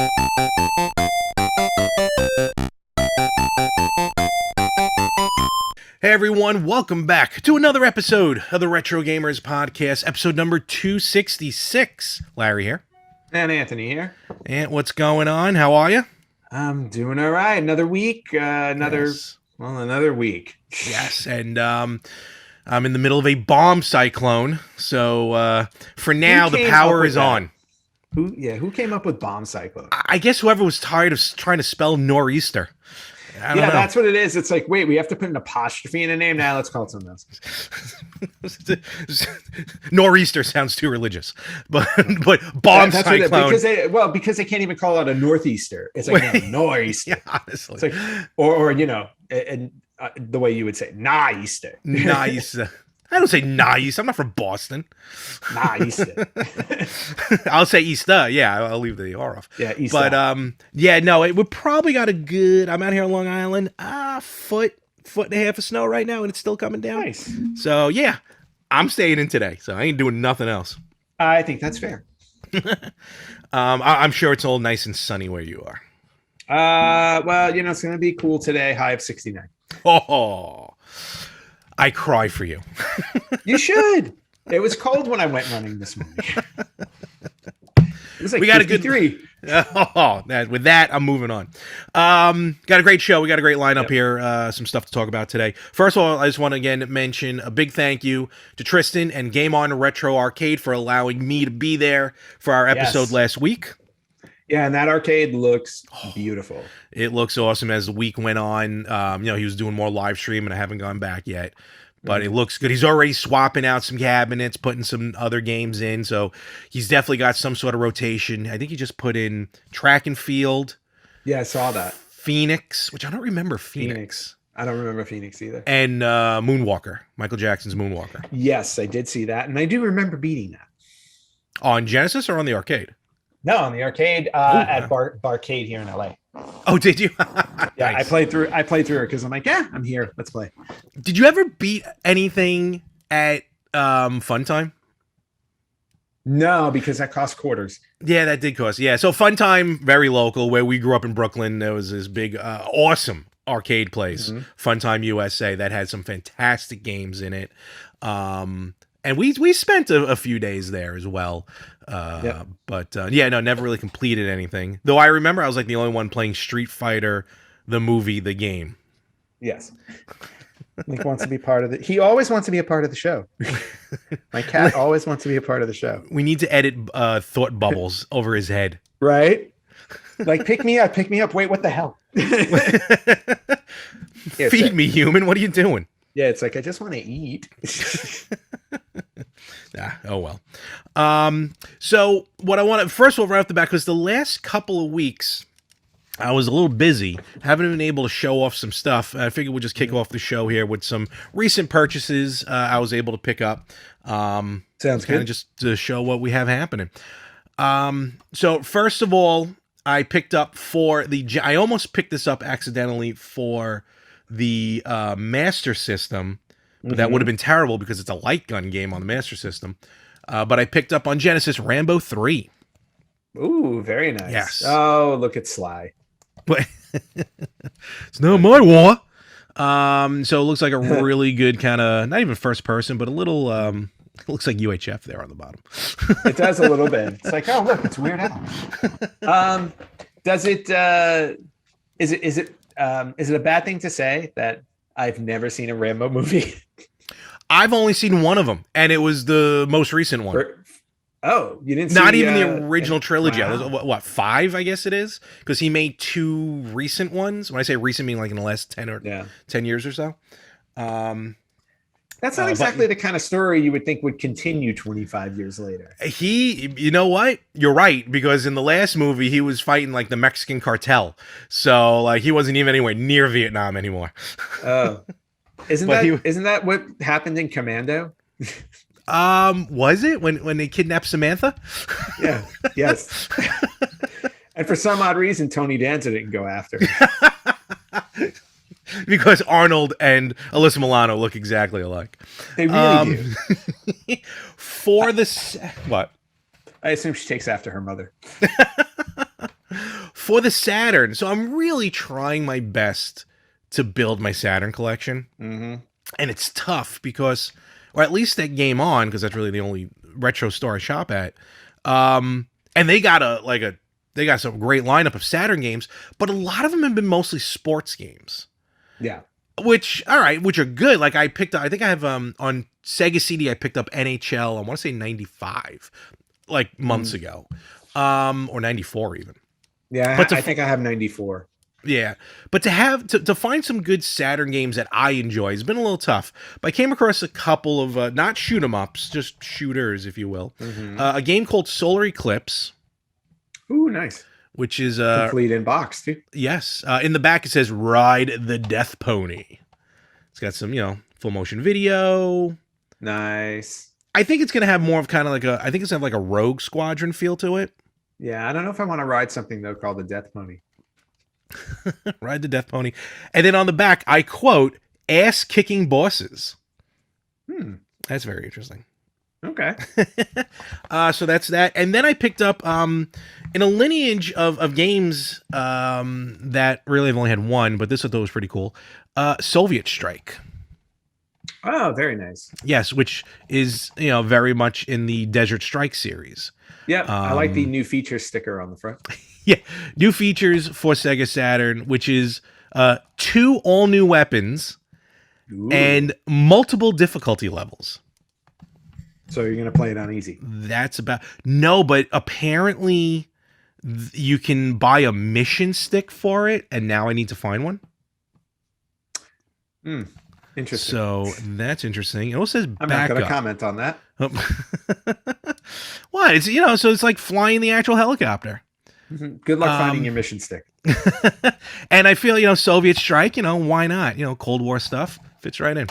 Hey everyone, welcome back to another episode of the Retro Gamers Podcast, episode number 266. Larry here. And Anthony here. And what's going on? How are you? I'm doing all right. Another week. Another week. Yes, and I'm in the middle of a bomb cyclone, so for now the power is on. Who came up with bomb cyclone? I guess whoever was tired of trying to spell nor'easter. I don't know. That's what it is. It's like, wait, we have to put an apostrophe in a name. Now let's call it something else. Nor'easter sounds too religious, but bomb cyclone. Because they can't even call it a northeaster. It's like nor'easter. Yeah, honestly. It's like, or the way you would say nice. Nice. I don't say nice. I'm not from Boston. Nice. I'll say Easter. Yeah, I'll leave the R off. Yeah, Easter. But we probably got a good. I'm out here on Long Island. Foot and a half of snow right now, and it's still coming down. Nice. So yeah, I'm staying in today. So I ain't doing nothing else. I think that's fair. I'm sure it's all nice and sunny where you are. It's going to be cool today. High of 69. Oh. I cry for you. You should. It was cold when I went running this morning. It was like we got 53. With that, I'm moving on. Got a great show. We got a great lineup here. Some stuff to talk about today. First of all, I just want to again mention a big thank you to Tristan and Game On Retro Arcade for allowing me to be there for our episode last week. Yeah, and that arcade looks beautiful. It looks awesome as the week went on. He was doing more live stream, and I haven't gone back yet. But it looks good. He's already swapping out some cabinets, putting some other games in. So he's definitely got some sort of rotation. I think he just put in Track and Field. Yeah, I saw that. Phoenix, which I don't remember Phoenix. I don't remember Phoenix either. And Moonwalker, Michael Jackson's Moonwalker. Yes, I did see that. And I do remember beating that. On Genesis or on the arcade? No, on the arcade at Barcade here in LA. Oh, did you? Yeah, Nice. I played through it because I'm like, I'm here. Let's play. Did you ever beat anything at Funtime? No, because that cost quarters. Yeah, that did cost. Yeah, so Funtime, very local, where we grew up in Brooklyn. There was this big, awesome arcade place, Funtime USA, that had some fantastic games in it. And we spent a few days there as well. But never really completed anything. Though I remember I was like the only one playing Street Fighter, the movie, the game. Yes. Nick wants to be part of it. He always wants to be a part of the show. My cat always wants to be a part of the show. We need to edit thought bubbles over his head. Right? Like, pick me up. Wait, what the hell? Feed me, human. What are you doing? Yeah, it's like, I just want to eat. Oh well. So what I want to first of all right off the bat, because the last couple of weeks I was a little busy, haven't been able to show off some stuff. I figured we'll just kick off the show here with some recent purchases I was able to pick up. Sounds kind good. of just to show what we have happening. So first of all, I picked up I almost picked this up accidentally for the Master System. But that would have been terrible because it's a light gun game on the Master System. But I picked up on Genesis Rambo 3. Ooh, very nice. Yes. Oh, look at Sly. But it's not my war. So it looks like a really good kind of, not even first person, but a little, it looks like UHF there on the bottom. It does a little bit. It's like, oh, look, it's Weird Al. Does it, is it a bad thing to say that I've never seen a Rambo movie? I've only seen one of them, and it was the most recent one. You didn't see Not even the original trilogy. Wow. What, 5, I guess it is? Because he made 2 recent ones. When I say recent, I mean like in the last 10 years or so. That's not exactly the kind of story you would think would continue 25 years later. You know what? You're right, because in the last movie, he was fighting like the Mexican cartel. So like he wasn't even anywhere near Vietnam anymore. Oh. Isn't that what happened in Commando? Was it when they kidnapped Samantha? Yeah. Yes. And for some odd reason, Tony Danza didn't go after her. Because Arnold and Alyssa Milano look exactly alike. They really do. For the what? I assume she takes after her mother. for the Saturn. So I'm really trying my best to build my Saturn collection. Mm-hmm. And it's tough because, or at least at Game On, because that's really the only retro store I shop at. And they got they got some great lineup of Saturn games, but a lot of them have been mostly sports games. Yeah. Which are good. Like I picked up, I think I have on Sega CD, I picked up NHL, I want to say 95, like months ago. Or 94 even. Yeah, but I think I have 94. Yeah, but to find some good Saturn games that I enjoy has been a little tough. But I came across a couple of not shoot 'em ups, just shooters, if you will. Mm-hmm. A game called Solar Eclipse. Ooh, nice. Which is complete in box too. Yes, in the back it says "Ride the Death Pony." It's got some full motion video. Nice. I think it's gonna have more of kind of like I think it's gonna have like a Rogue Squadron feel to it. Yeah, I don't know if I want to ride something though called the Death Pony. Ride the Death Pony. And then on the back, I quote, "Ass kicking bosses." That's very interesting. Okay. So that's that. And then I picked up in a lineage of games that really I've only had one, but this I thought was pretty cool. Soviet Strike. Oh, very nice. Yes, which is very much in the Desert Strike series. Yeah, I like the new feature sticker on the front. Yeah, new features for Sega Saturn, which is 2 all new weapons. Ooh. And multiple difficulty levels. So you're gonna play it on easy? That's about but apparently you can buy a mission stick for it, and now I need to find one. Interesting. So that's interesting. It also says I'm not going to comment on that. What? It's so it's like flying the actual helicopter. Good luck finding your mission stick. And I feel Soviet Strike. Why not? Cold War stuff fits right in.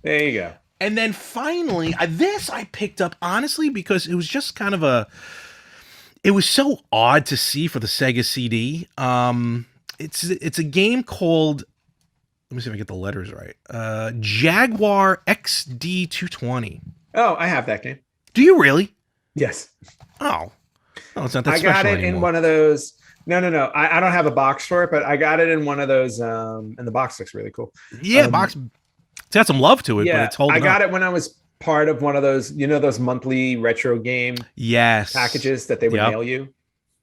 There you go. And then finally, this I picked up honestly because it was just kind of it was so odd to see for the Sega CD. It's a game called, let me see if I get the letters right. Jaguar XD220. Oh, I have that game. Do you really? Yes. Oh, it's not that I special got it anymore. in one of those. No. I don't have a box for it, but I got it in one of those. And the box looks really cool. Yeah, box. It's got some love to it, but it's holding I got up. it when I was part of one of those, those monthly retro game packages that they would mail you.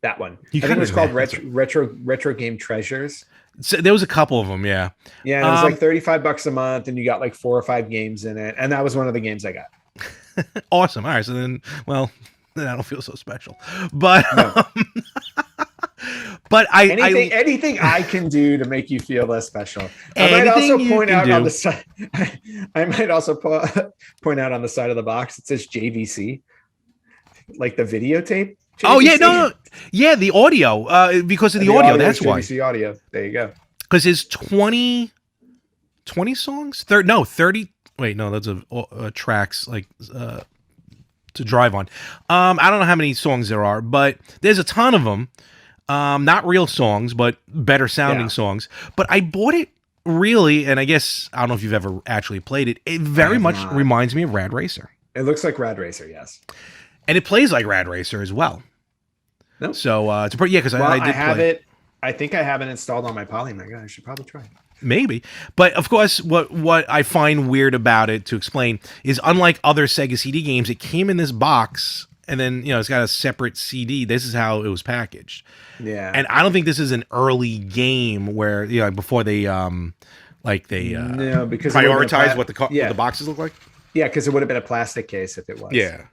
That one. I think it was called retro Game Treasures. So there was a couple of them, yeah. Yeah, it was like $35 a month, and you got like 4 or 5 games in it, and that was one of the games I got. Awesome. All right, so then I don't feel so special, but no. But anything I can do to make you feel less special. I might also point out on the side. I might also point out on the side of the box it says JVC, like the videotape. JVC. Oh yeah, no, yeah, the audio, because of the audio. That's why. JVC audio. There you go. Because it's 20 songs. 30. Wait, no, that's a tracks like to drive on. I don't know how many songs there are, but there's a ton of them. Not real songs, but better sounding songs. But I bought it really, and I guess I don't know if you've ever actually played it. It very much reminds me of Rad Racer. It looks like Rad Racer, yes. And it plays like Rad Racer as well. Nope. So it's pretty, because I did have play it. I think I have it installed on my Polymega. I should probably try it. Maybe. But of course, what I find weird about it, to explain, is unlike other Sega CD games, it came in this box, and then it's got a separate CD. This is how it was packaged. Yeah. And I don't think this is an early game where before they no, because prioritize what the boxes look like. Yeah, because it would have been a plastic case if it was. Yeah.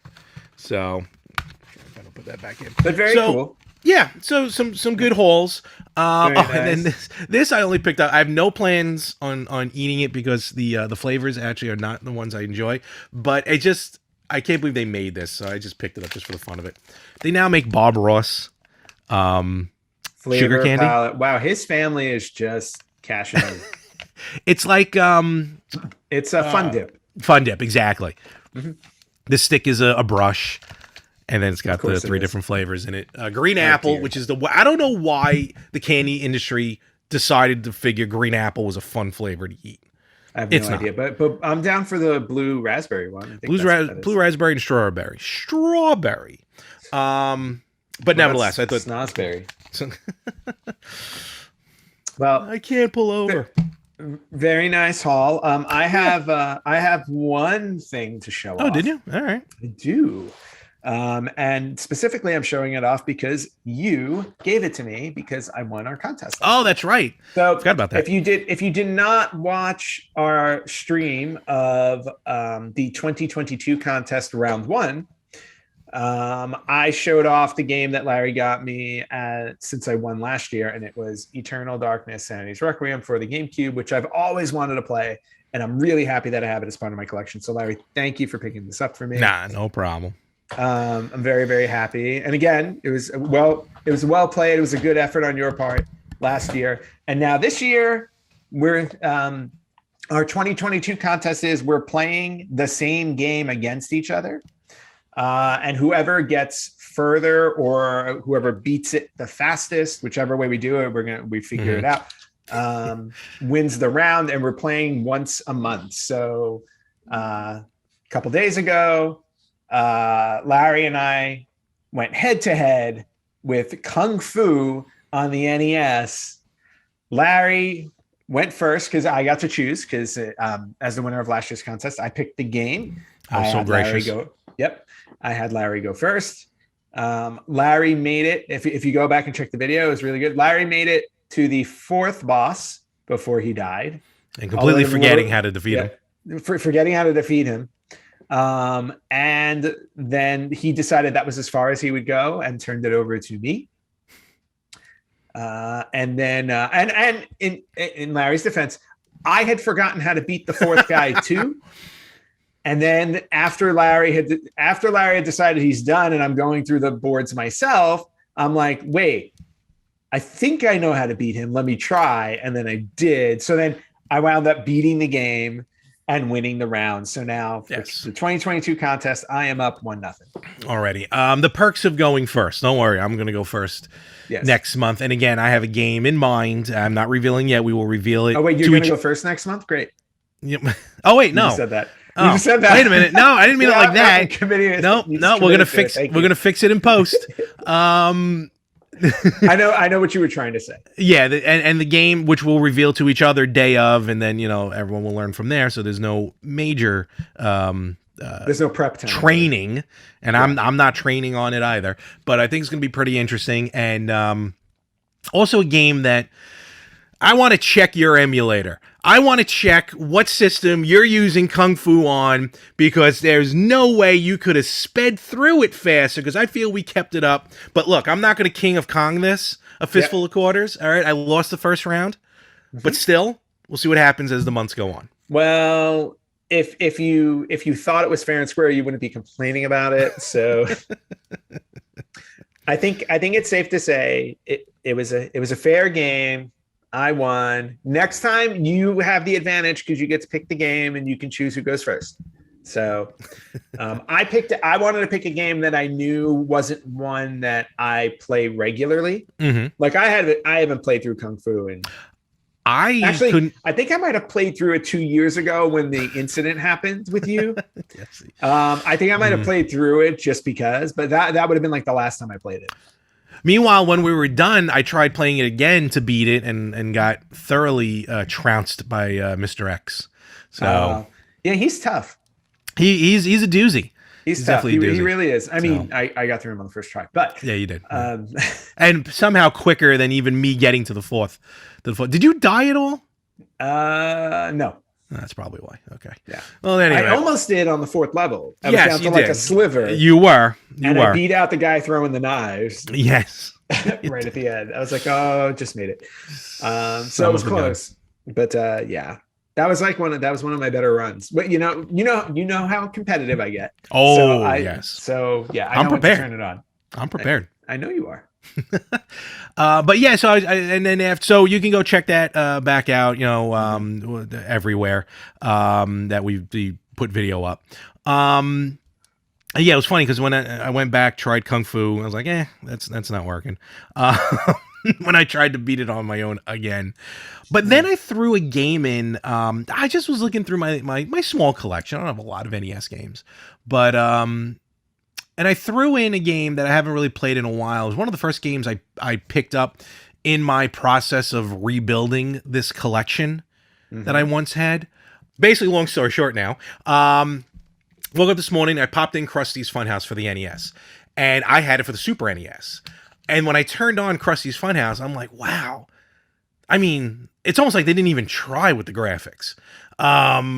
So I don't put that back in. But very cool. Yeah, so some good hauls. Nice. And then this I only picked up. I have no plans on eating it because the flavors actually are not the ones I enjoy. But I can't believe they made this, so I just picked it up just for the fun of it. They now make Bob Ross flavor sugar candy. Palette. Wow, his family is just cashing in. It's like it's a Fun Dip. Fun Dip, exactly. Mm-hmm. The stick is a brush. And then it's got the 3 different flavors in it. Green apple, which is I don't know why the candy industry decided to figure green apple was a fun flavor to eat. I have no idea, but I'm down for the blue raspberry one. I think blue raspberry and strawberry. But nevertheless, I thought snozzberry. So, Well, I can't pull over. very nice haul. I have one thing to show Oh, off. did you? All right. I do. And specifically, I'm showing it off because you gave it to me because I won our contest. Oh, that's right. So Forgot about that. If you did not watch our stream of the 2022 contest round one, I showed off the game that Larry got me since I won last year, and it was Eternal Darkness: Sanity's Requiem for the GameCube, which I've always wanted to play, and I'm really happy that I have it as part of my collection. So, Larry, thank you for picking this up for me. Nah, no problem. I'm very, very happy. And again, it was well played. It was a good effort on your part last year, and now this year we're our 2022 contest is we're playing the same game against each other. And whoever gets further or whoever beats it the fastest, whichever way we do it, we figure it out, wins the round. And we're playing once a month. So a couple days ago, Larry and I went head to head with Kung Fu on the NES. Larry went first because I got to choose because as the winner of last year's contest, I picked the game. I'm so gracious. Yep. I had Larry go first. Larry made it. If you go back and check the video, it was really good. Larry made it to the fourth boss before he died. And completely forgetting how to defeat him. Forgetting how to defeat him. And then he decided that was as far as he would go and turned it over to me. And then in Larry's defense, I had forgotten how to beat the fourth guy too. And then after Larry had decided he's done and I'm going through the boards myself, I'm like, wait, I think I know how to beat him. Let me try. And then I did. So then I wound up beating the game and winning the round. So now the 2022 contest, I am up 1-0. Already. The perks of going first. Don't worry. I'm going to go first next month. And again, I have a game in mind. I'm not revealing yet. We will reveal it. Oh, wait, you're going to go first next month? Great. Yep. Oh, wait, no. You said that. Oh, said that. Wait a minute. No, I didn't mean it like that. No, we're gonna fix it in post. I know what you were trying to say. Yeah, and the game, which we'll reveal to each other day of, and then everyone will learn from there. So there's no major there's no prep time training, and I'm not training on it either. But I think it's gonna be pretty interesting, and also a game that I want to check your emulator. I want to check what system you're using Kung Fu on, because there's no way you could have sped through it faster, because I feel we kept it up. But look, I'm not going to King of Kong this, a fistful of quarters. All right, I lost the first round, but still, we'll see what happens as the months go on. Well, if you thought it was fair and square, you wouldn't be complaining about it. So I think it's safe to say it was a fair game. I won. Next time you have the advantage because you get to pick the game and you can choose who goes first. So I wanted to pick a game that I knew wasn't one that I play regularly. Mm-hmm. Like I haven't played through Kung Fu, and I think I might have played through it 2 years ago when the incident happened with you. Yes. I think I might have played through it just because, but that would have been like the last time I played it. Meanwhile, when we were done, I tried playing it again to beat it and got thoroughly trounced by Mr. X. So yeah, he's tough. He's a doozy. He's tough. He really is. I mean, I got through him on the first try, but yeah, you did. And somehow quicker than even me getting to the fourth. Did you die at all? No. That's probably why. Okay. Yeah. Well, anyway, I almost did on the fourth level. I was yes, down you to like did. A sliver. You were. I beat out the guy throwing the knives. Yes. Right at the end. I was like, oh, just made it. So it was close. But yeah. That was one of my better runs. But you know how competitive I get. Oh, yes. So yeah, I'm prepared. To turn it on. I'm prepared. I know you are. But yeah, so so you can go check that back out, everywhere that we put video up. Yeah, it was funny because when I went back, tried Kung Fu, I was like, that's not working. When I tried to beat it on my own again. But then I threw a game in. I just was looking through my small collection. I don't have a lot of NES games, but and I threw in a game that I haven't really played in a while. It was one of the first games I picked up in my process of rebuilding this collection that I once had. Basically, long story short now, woke up this morning, I popped in Krusty's Funhouse for the NES, and I had it for the Super NES. And when I turned on Krusty's Funhouse, I'm like, wow. I mean, it's almost like they didn't even try with the graphics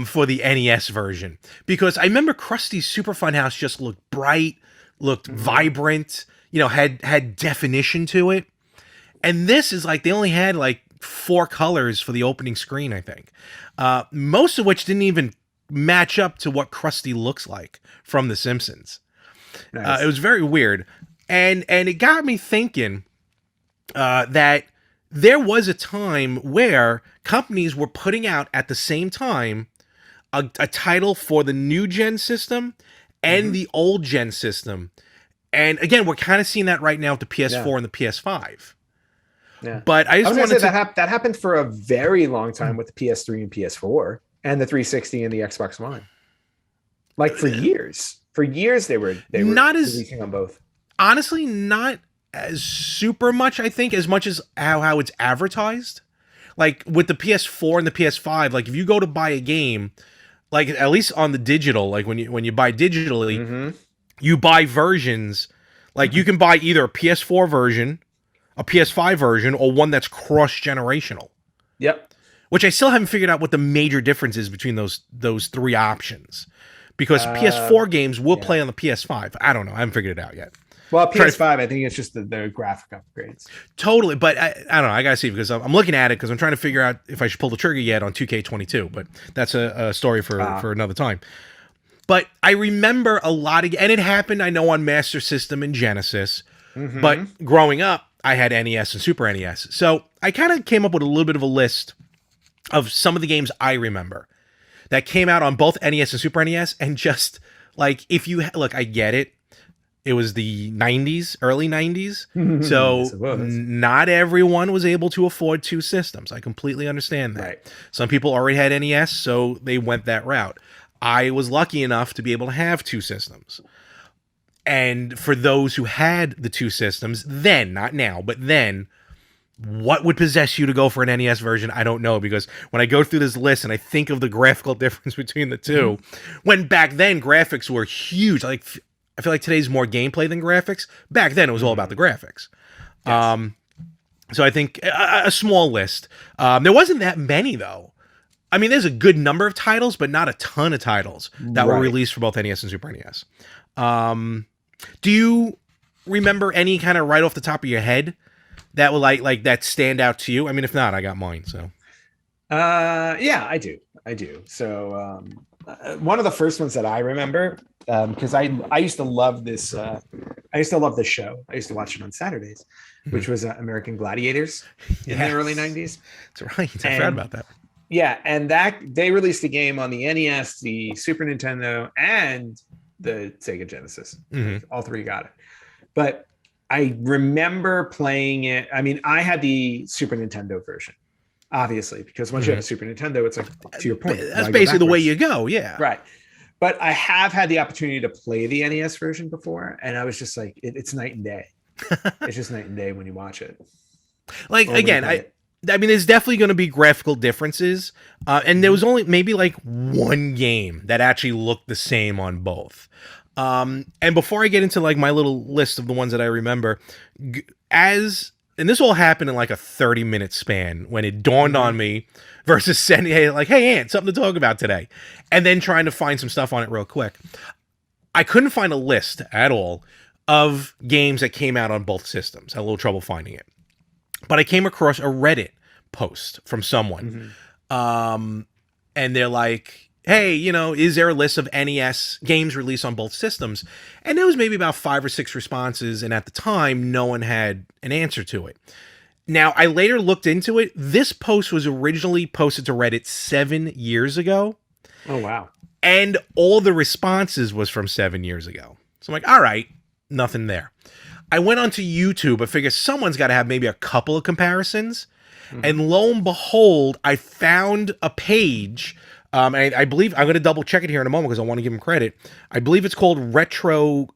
for the NES version. Because I remember Krusty's Super Funhouse just looked bright, looked vibrant, you know, had definition to it. And this is like, they only had like 4 colors for the opening screen, I think. Most of which didn't even match up to what Krusty looks like from The Simpsons. Nice. It was very weird. And it got me thinking that there was a time where companies were putting out at the same time a title for the new gen system and the old gen system. And again, we're kind of seeing that right now with the PS4 and the PS5. Yeah. But I just wanted to say that happened for a very long time with the PS3 and PS4 and the 360 and the Xbox One. Like for years. For years they were not releasing on both. Honestly, not as super much, I think, as much as how it's advertised. Like with the PS4 and the PS5, like if you go to buy a game, like at least on the digital, like when you buy digitally, you buy versions, like you can buy either a PS4 version, a PS5 version, or one that's cross-generational. Yep. Which I still haven't figured out what the major difference is between those 3 options. Because PS4 games will play on the PS5. I don't know. I haven't figured it out yet. Well, PS5, I think it's just the graphic upgrades. Totally, but I don't know. I gotta see because I'm looking at it because I'm trying to figure out if I should pull the trigger yet on 2K22. But that's a story for another time. But I remember a lot of, and it happened, I know, on Master System and Genesis. But growing up, I had NES and Super NES, so I kind of came up with a little bit of a list of some of the games I remember that came out on both NES and Super NES, and just like if you look, I get it. It was the 90s, early 90s. So not everyone was able to afford 2 systems. I completely understand that. Right. Some people already had NES, so they went that route. I was lucky enough to be able to have 2 systems. And for those who had the 2 systems, then, not now, but then, what would possess you to go for an NES version? I don't know, because when I go through this list and I think of the graphical difference between the two, when back then graphics were huge, like I feel like today's more gameplay than graphics. Back then, it was all about the graphics. Yes. So I think a small list. There wasn't that many, though. I mean, there's a good number of titles, but not a ton of titles that were released for both NES and Super NES. Do you remember any kind of right off the top of your head that would like that stand out to you? I mean, if not, I got mine. So, yeah, I do. So, one of the first ones that I remember, because I used to love this. I used to love this show. I used to watch it on Saturdays, which was American Gladiators in the early 90s. That's right. I forgot about that. Yeah, and that they released a game on the NES, the Super Nintendo, and the Sega Genesis. All 3 got it. But I remember playing it. I mean, I had the Super Nintendo version, obviously, because once you have a Super Nintendo, it's like, to your point, that's basically the way you go. Yeah. Right. But I have had the opportunity to play the NES version before, and I was just like, it's night and day. It's just night and day when you watch it. Like, again, I mean, there's definitely going to be graphical differences. And there was only maybe like one game that actually looked the same on both. And before I get into like my little list of the ones that I remember, and this all happened in like a 30-minute span when it dawned on me versus sending, like, hey, Ant, something to talk about today. And then trying to find some stuff on it real quick. I couldn't find a list at all of games that came out on both systems. I had a little trouble finding it. But I came across a Reddit post from someone. And they're like, hey, you know, is there a list of NES games released on both systems? And there was maybe about 5 or 6 responses. And at the time, no one had an answer to it. Now, I later looked into it. This post was originally posted to Reddit 7 years ago. Oh, wow. And all the responses was from 7 years ago. So I'm like, all right, nothing there. I went onto YouTube. I figured someone's got to have maybe a couple of comparisons. And lo and behold, I found a page And I believe I'm going to double check it here in a moment because I want to give him credit. I believe it's called Retro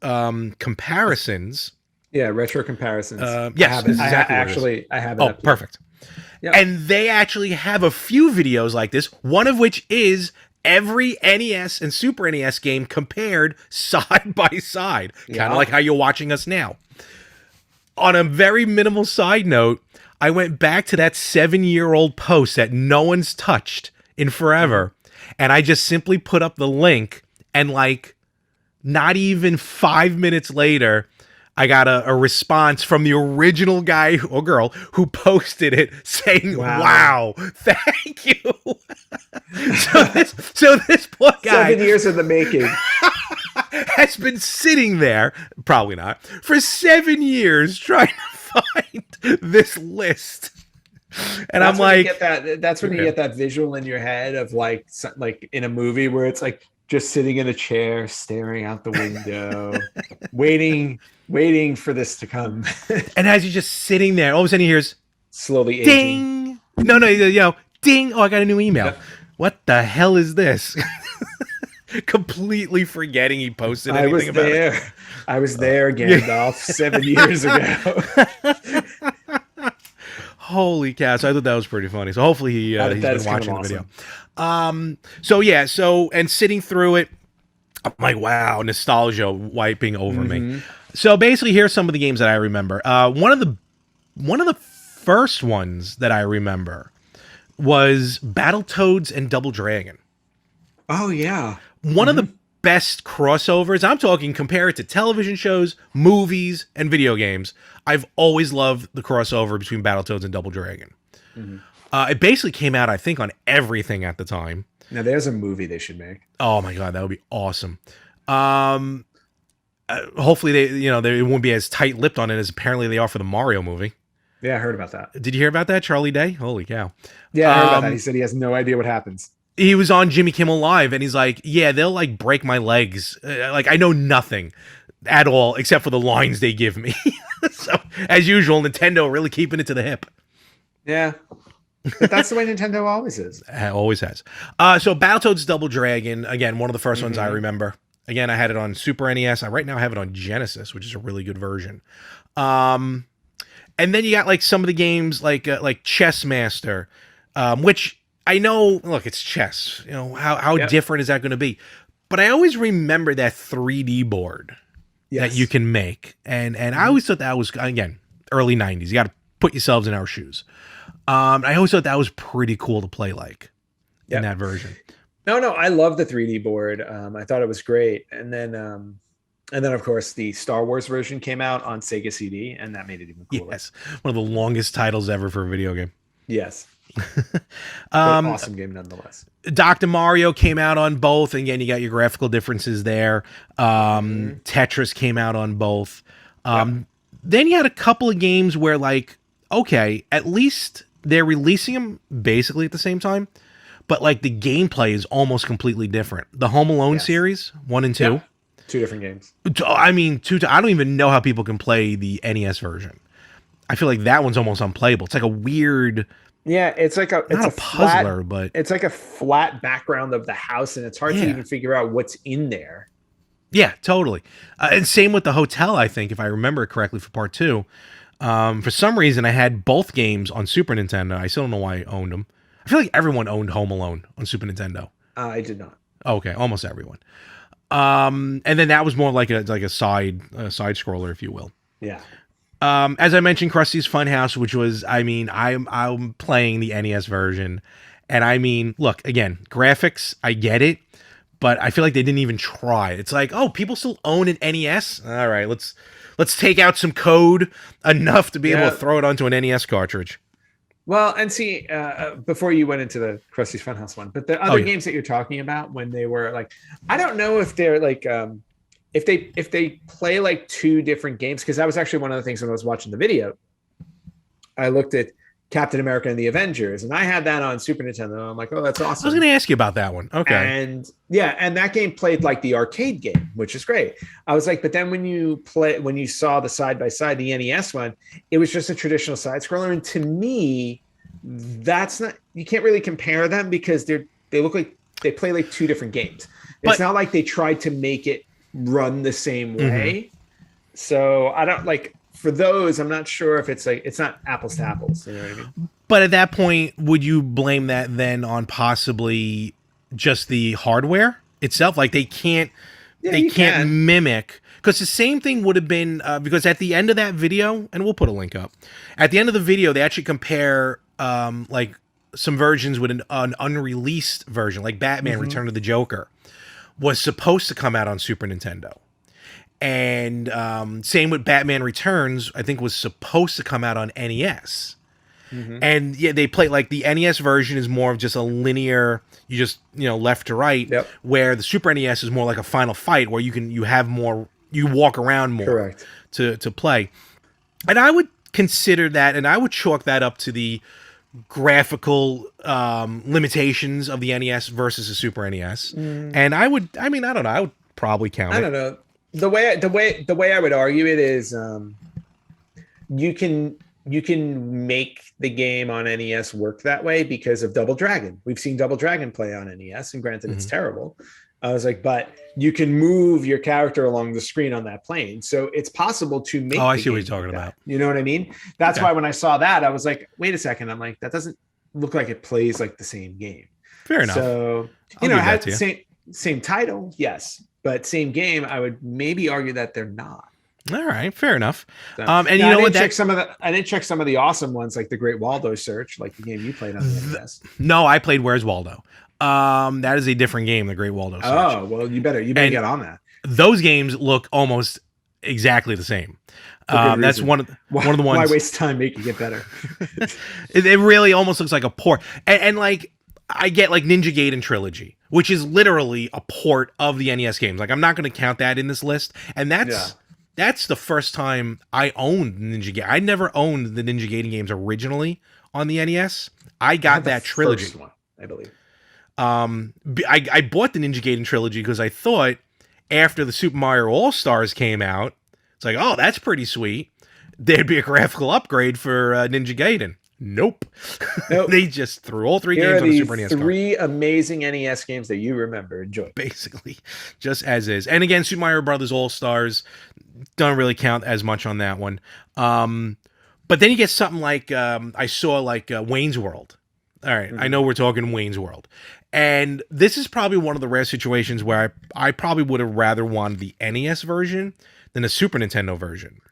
Comparisons. Yeah, retro comparisons. I Yes, have this it. is exactly what it is. Actually, I have it Oh, up here. perfect. Yeah. And they actually have a few videos like this, one of which is every NES and Super NES game compared side by side, kind of like how you're watching us now. On a very minimal side note, I went back to that 7-year-old post that no one's touched in forever, and I just simply put up the link, and like not even 5 minutes later, I got a response from the original guy or girl who posted it saying, wow thank you. so this poor guy 7 years in the making has been sitting there, probably not, for 7 years trying to find this list. And that's I'm like, that's when you get that visual in your head of like in a movie where it's like just sitting in a chair, staring out the window, waiting for this to come. and as you're just sitting there, all of a sudden he hears slowly ding. Aging. No, ding. Oh, I got a new email. Yep. What the hell is this? Completely forgetting he posted anything about it. I was there, Gandalf, 7 years ago. Holy cow. So I thought that was pretty funny. So hopefully he's been watching the video. And sitting through it, I'm like, wow, nostalgia wiping over me. So basically, here's some of the games that I remember. One of the first ones that I remember was Battletoads and Double Dragon. Oh yeah, one of the best crossovers. I'm talking compared to television shows, movies, and video games. I've always loved the crossover between Battletoads and Double Dragon. It basically came out, I think, on everything at the time. Now there's a movie they should make. Oh my god, that would be awesome. Hopefully they won't be as tight-lipped on it as apparently they are for the Mario movie. Yeah, I heard about that. Did you hear about that, Charlie Day? Holy cow. Yeah, I heard about that. He said he has no idea what happens. He was on Jimmy Kimmel Live, and he's like, yeah, they'll like break my legs. Like, I know nothing at all except for the lines they give me. So, as usual, Nintendo really keeping it to the hip. Yeah. But that's the way Nintendo always is. Always has. So Battletoads Double Dragon, again, one of the first ones I remember. Again, I had it on Super NES. I right now have it on Genesis, which is a really good version. And then you got like some of the games like Chess Master, which I know, look, it's chess. You know, how different is that going to be? But I always remember that 3D board that you can make. And I always thought that was, again, early 90s. You got to put yourselves in our shoes. I always thought that was pretty cool to play like in that version. No, I love the 3D board. I thought it was great. And then of course the Star Wars version came out on Sega CD, and that made it even cooler. Yes, one of the longest titles ever for a video game. Yes. Awesome game nonetheless. Dr. Mario came out on both. Again, you got your graphical differences there. Tetris came out on both. Then you had a couple of games where like, okay, at least they're releasing them basically at the same time, but like the gameplay is almost completely different. The Home Alone series, 1 and 2. Yeah. 2 different games. I mean, I don't even know how people can play the NES version. I feel like that one's almost unplayable. It's like a weird... Yeah, it's like not a puzzler, but it's like a flat background of the house, and it's hard to even figure out what's in there. Yeah, totally. And same with the hotel, I think, if I remember it correctly, for part 2. For some reason, I had both games on Super Nintendo. I still don't know why I owned them. I feel like everyone owned Home Alone on Super Nintendo. I did not. Okay, almost everyone. And then that was more like a side scroller, if you will. Yeah. As I mentioned, Krusty's Funhouse, which was, I mean, I'm playing the NES version, and I mean, look, again, graphics, I get it, but I feel like they didn't even try. It's like, oh, people still own an NES? All right, let's take out some code enough to be able to throw it onto an NES cartridge. Well, and see, before you went into the Krusty's Funhouse one, but the other games that you're talking about, when they were like, I don't know if they're like, if they play like 2 different games, because that was actually one of the things when I was watching the video. I looked at Captain America and the Avengers, and I had that on Super Nintendo. I'm like, oh, that's awesome. I was going to ask you about that one. Okay. And and that game played like the arcade game, which is great. I was like, but then when you saw the side by side, the NES one, it was just a traditional side scroller. And to me, that's not, you can't really compare them because they look like play like two different games. But- It's not like they tried to make it run the same way. So I don't like for those. I'm not sure if it's like it's not apples to apples. You know what I mean? But at that point, would you blame that then on possibly just the hardware itself? Like they can't mimic, because the same thing would have been because at the end of that video, and we'll put a link up. At the end of the video, they actually compare like some versions with an unreleased version, like Batman: Return of the Joker was supposed to come out on Super Nintendo. And same with Batman Returns, I think was supposed to come out on NES. And yeah, they play like the NES version is more of just a linear, you just, left to right, where the Super NES is more like a Final Fight where you have more, you walk around more to play. And I would consider that, and I would chalk that up to the graphical limitations of the NES versus the Super NES. And I don't know, I would probably count it. I don't know. The way I would argue it is you can make the game on NES work that way because of Double Dragon. We've seen Double Dragon play on NES, and granted it's terrible. I was like, but you can move your character along the screen on that plane. So it's possible to make I see what you're talking about. You know what I mean? That's why when I saw that, I was like, wait a second. I'm like, that doesn't look like it plays like the same game. Fair enough. So, it had the same title, yes. But same game, I would maybe argue that they're not. All right, fair enough. So, And I didn't check some of the awesome ones, like the Great Waldo Search, like the game you played on the NES. No, I played Where's Waldo. That is a different game, the Great Waldo Search. Oh, well, you better get on that. Those games look almost exactly the same. That's one of the ones. Why waste time making it better? It really almost looks like a port, and like. I get like Ninja Gaiden Trilogy, which is literally a port of the NES games. Like I'm not going to count that in this list. And that's the first time I owned Ninja Gaiden. I never owned the Ninja Gaiden games originally on the NES. I got that trilogy. First one, I believe. I bought the Ninja Gaiden Trilogy because I thought after the Super Mario All-Stars came out, it's like, oh, that's pretty sweet. There'd be a graphical upgrade for Ninja Gaiden. Nope. They just threw all three games on the Super NES. Three amazing NES games that you remember. Enjoy. Basically, just as is. And again, Super Mario Brothers All Stars don't really count as much on that one. But then you get something like I saw like Wayne's World. All right, I know we're talking Wayne's World, and this is probably one of the rare situations where I probably would have rather wanted the NES version than the Super Nintendo version.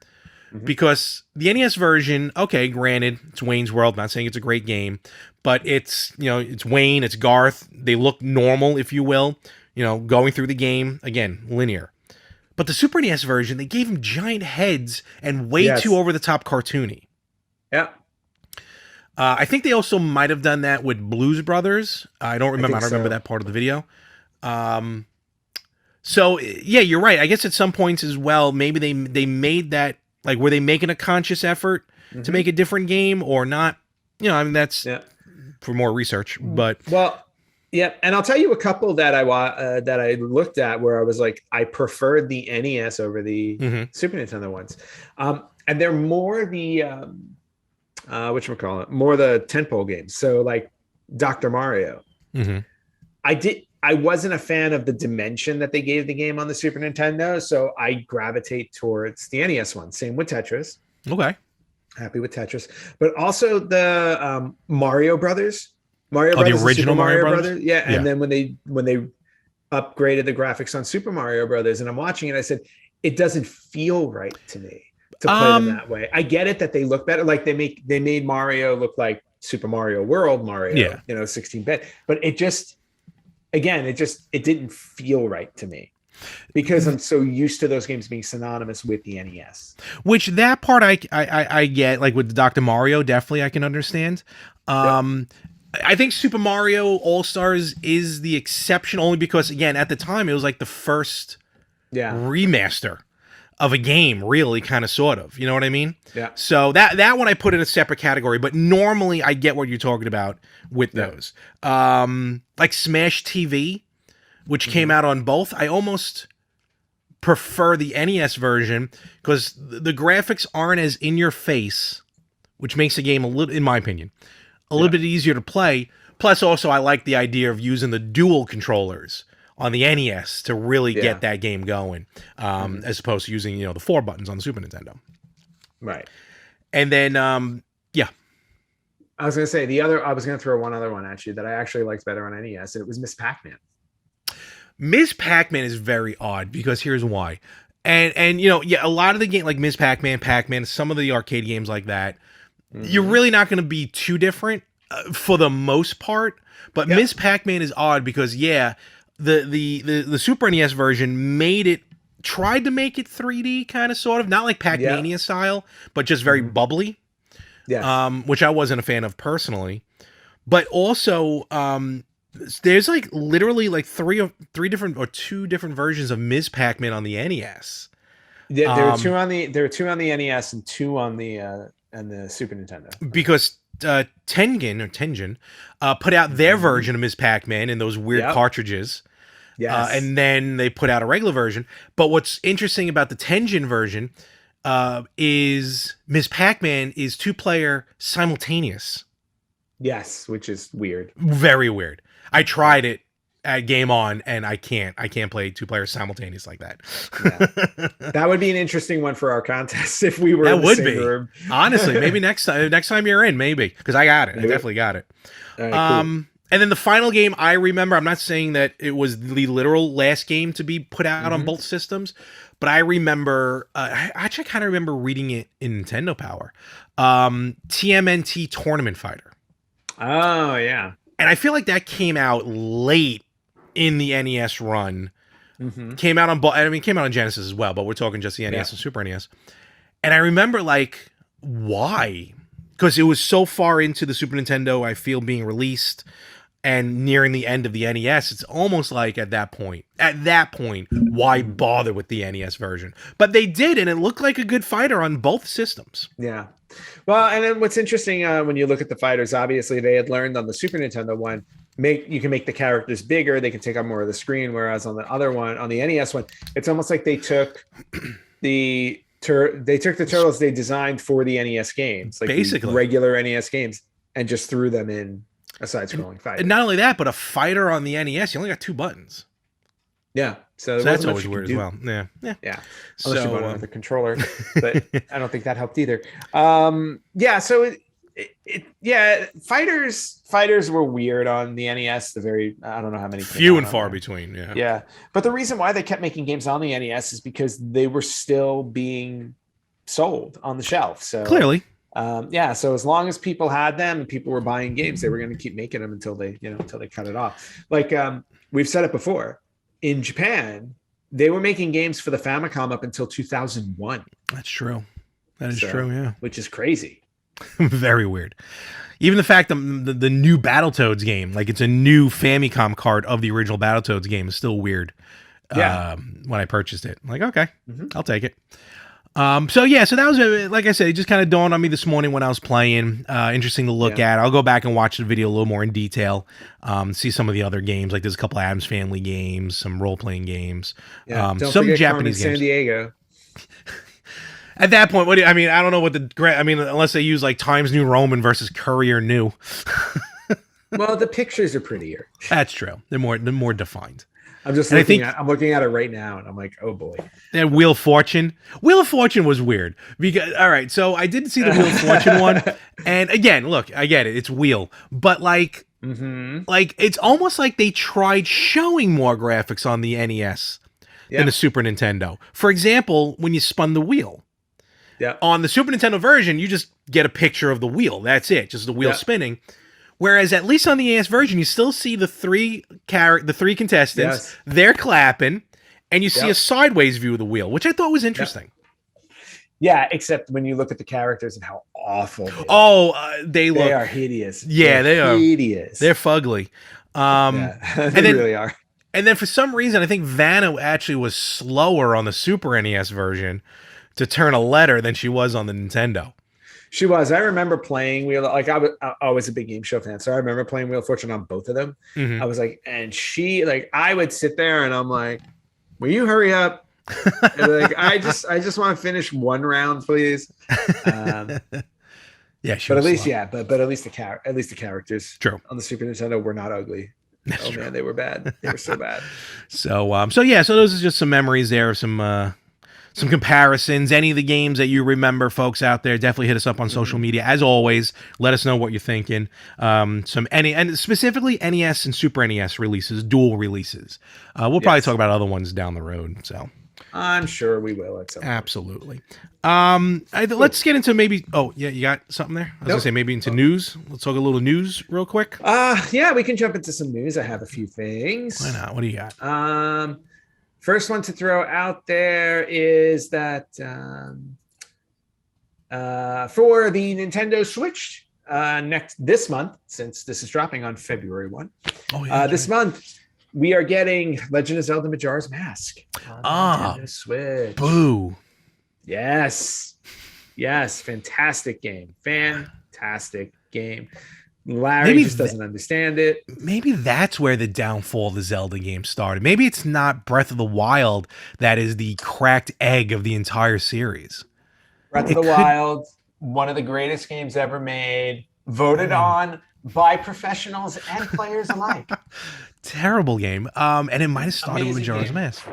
Because the NES version, okay, granted, it's Wayne's World. Not saying it's a great game, but it's, it's Wayne, it's Garth. They look normal, if you will, going through the game. Again, linear. But the Super NES version, they gave them giant heads and way too over-the-top cartoony. Yeah. I think they also might have done that with Blues Brothers. I don't remember. I don't remember that part of the video. So, yeah, you're right. I guess at some points as well, maybe they made that. Like, were they making a conscious effort to make a different game or not? That's for more research. But and I'll tell you a couple that I looked at where I was like, I preferred the NES over the Super Nintendo ones, and they're more the more the tentpole games. So like Dr. Mario. I wasn't a fan of the dimension that they gave the game on the Super Nintendo, so I gravitate towards the NES one. Same with Tetris. Okay. Happy with Tetris. But also the Mario Brothers. The original Mario Brothers? Yeah, and then when they upgraded the graphics on Super Mario Brothers, and I'm watching it, I said, it doesn't feel right to me to play them that way. I get it that they look better. Like they made Mario look like Super Mario World Mario, 16-bit. But it just... Again, it didn't feel right to me because I'm so used to those games being synonymous with the NES. Which that part I get, like with Dr. Mario, definitely I can understand. I think Super Mario All-Stars is the exception only because, again, at the time, it was like the first remaster of a game, really, kind of, sort of. You know what I mean? Yeah. So that one I put in a separate category, but normally I get what you're talking about with those. Like Smash TV, which came out on both. I almost prefer the NES version because the graphics aren't as in your face, which makes the game a little, in my opinion, a little bit easier to play. Plus, also, I like the idea of using the dual controllers on the NES to really get that game going, as opposed to using, the 4 buttons on the Super Nintendo. Right. And then, yeah. I was going to say I was going to throw one other one at you that I actually liked better on NES, and it was Miss Pac-Man. Miss Pac-Man is very odd because here's why. And a lot of the game, like Miss Pac-Man, Pac-Man, some of the arcade games like that, you're really not going to be too different for the most part. But Miss Pac-Man is odd because, the Super NES version tried to make it 3D kind of sort of, not like Pac-Mania style, but just very bubbly. Yes. Which I wasn't a fan of personally. But also, there's like literally like two different versions of Ms. Pac-Man on the NES. There were two on the NES and two on the Super Nintendo. Because Tengen put out their version of Ms. Pac-Man in those weird cartridges. Yes. And then they put out a regular version. But what's interesting about the Tengen version is Ms. Pac-Man is 2-player simultaneous. Yes, which is weird. Very weird. I tried it at Game On, and I can't play 2-player simultaneous like that. That would be an interesting one for our contest if we were in the same room. Honestly, maybe next time you're in, maybe, because I got it. Maybe. I definitely got it. Right, cool. And then the final game I remember, I'm not saying that it was the literal last game to be put out on both systems, but I remember, I actually kind of remember reading it in Nintendo Power, TMNT Tournament Fighter. Oh, yeah. And I feel like that came out late in the NES run. Came out on came out on Genesis as well, but we're talking just the NES and Super NES. And I remember, like, why? Because it was so far into the Super Nintendo, I feel, being released and nearing the end of the NES. It's almost like at that point, why bother with the NES version? But they did, and it looked like a good fighter on both systems. Yeah. Well, and then what's interesting when you look at the fighters, obviously they had learned on the Super Nintendo one, you can make the characters bigger, they can take on more of the screen, whereas on the other one, on the NES one, it's almost like they took the turtles they designed for the NES games, like basically regular NES games, and just threw them in a side-scrolling fighter. And not only that, but a fighter on the NES, you only got 2 buttons. Yeah, so that's always weird as well. Yeah. Unless you bought another controller, but I don't think that helped either. Fighters were weird on the NES. I don't know how many. Few and far between. Yeah. But the reason why they kept making games on the NES is because they were still being sold on the shelf. So clearly. So as long as people had them and people were buying games, they were going to keep making them until they cut it off. Like we've said it before, in Japan, they were making games for the Famicom up until 2001. That's true. That is true. Yeah, which is crazy. Very weird. Even the fact that the new Battletoads game, like it's a new Famicom card of the original Battletoads game, is still weird. Yeah. When I purchased it, I'm like, okay, I'll take it. So that was, like I said, it just kind of dawned on me this morning when I was playing. Interesting to look at. I'll go back and watch the video a little more in detail. See some of the other games. Like there's a couple of Addams Family games, some role-playing games, don't some forget Japanese Carmen games. San Diego. At that point, I don't know what unless they use like Times New Roman versus Courier New. Well, the pictures are prettier. That's true. They're more defined. I'm just looking at it right now, and I'm like, oh boy. And Wheel of Fortune. Wheel of Fortune was weird because all right, so I didn't see the Wheel of Fortune one, and again, look, I get it, it's Wheel, but like it's almost like they tried showing more graphics on the NES than the Super Nintendo. For example, when you spun the wheel. Yeah. On the Super Nintendo version, you just get a picture of the wheel. That's it, just the wheel spinning. Whereas at least on the NES version, you still see the three contestants. Yes. They're clapping, and you see a sideways view of the wheel, which I thought was interesting. Yeah, except when you look at the characters and how awful they are. They are hideous. Yeah, they are hideous. They're fugly. They really are. And then for some reason, I think Vanna actually was slower on the Super NES version to turn a letter than she was on the Nintendo. She was. I remember playing Wheel. Like I was a big game show fan, so I remember playing Wheel of Fortune on both of them. I was like, and she like, I would sit there and I'm like, will you hurry up? And like, I just want to finish one round, please. Yeah, she But at was least, slow. yeah, but at least at least the characters True. on the Super Nintendo were not ugly. That's Oh true. man, they were bad. They were so bad. So yeah, so those are just some memories there, some comparisons. Any of the games that you remember, folks out there, definitely hit us up on social Mhm. media. As always, let us know what you're thinking. And specifically NES and Super NES releases, dual releases. We'll probably talk Yes, about other ones down the road. So I'm sure we will at some point. absolutely. Cool. Let's get into maybe. Oh yeah, you got something there? I was gonna say Nope. maybe into news. Let's talk a little news real quick. Yeah, we can jump into some news. I have a few Why things. not? What do you got? Um, First one to throw out there is that for the Nintendo Switch this month, since this is dropping on February 1, Oh yeah, this month we are getting Legend of Zelda Majora's Mask on Ah, Nintendo Switch. boo. Yes, yes, fantastic game, fantastic game. Larry Maybe just doesn't understand it. maybe that's where the downfall of the Zelda game started. Maybe it's not Breath of the Wild that is the cracked egg of the entire series. Breath of It the could. Wild, one of the greatest games ever made, voted I mean, on by professionals and players alike. terrible game. And it might have started with Amazing Majora's game. Mask.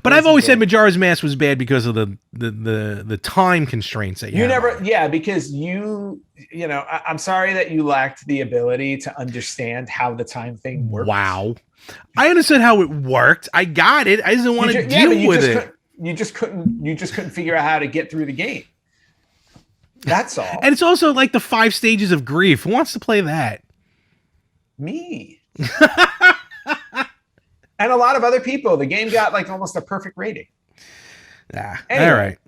But I've Amazing always said game. Majora's Mask was bad because of the time constraints that you You have never, on it. yeah, because I'm sorry that you lacked the ability to understand how the time thing worked. Wow. I understood how it worked. I got it. I just didn't want to Yeah, but deal with it. you just couldn't figure out how to get through the game. That's all. And it's also like the 5 stages of grief. Who wants to play that? Me. And a lot of other people. The game got like almost a perfect rating. Anyway, All right.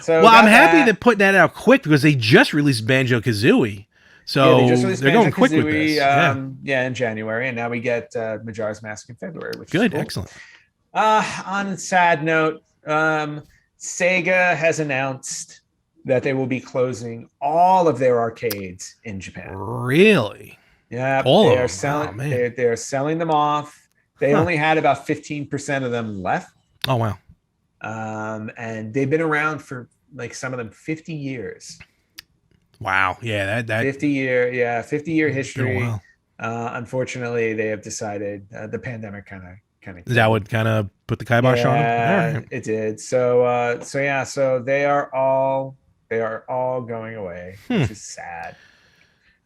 So Well, I'm got happy that. they're putting that out quick because they just released Banjo Kazooie. So They just released they're going quick with Banjo-Kazooie, this. Yeah. in January, and now we get Majora's Mask in February, which is Good. cool. Excellent. On a sad note, Sega has announced that they will be closing all of their arcades in Japan. Really? Yeah, All they of are them? selling. Oh, man. They're selling them off. They only had about 15% of them left, Oh, wow. and they've been around for like some of them 50 years. Wow. Yeah, that 50-year, yeah, 50-year been a history. while. Unfortunately, they have decided the pandemic kind of Is that what kind of put the kibosh on them? All right. it did. So they are all going away, which is sad.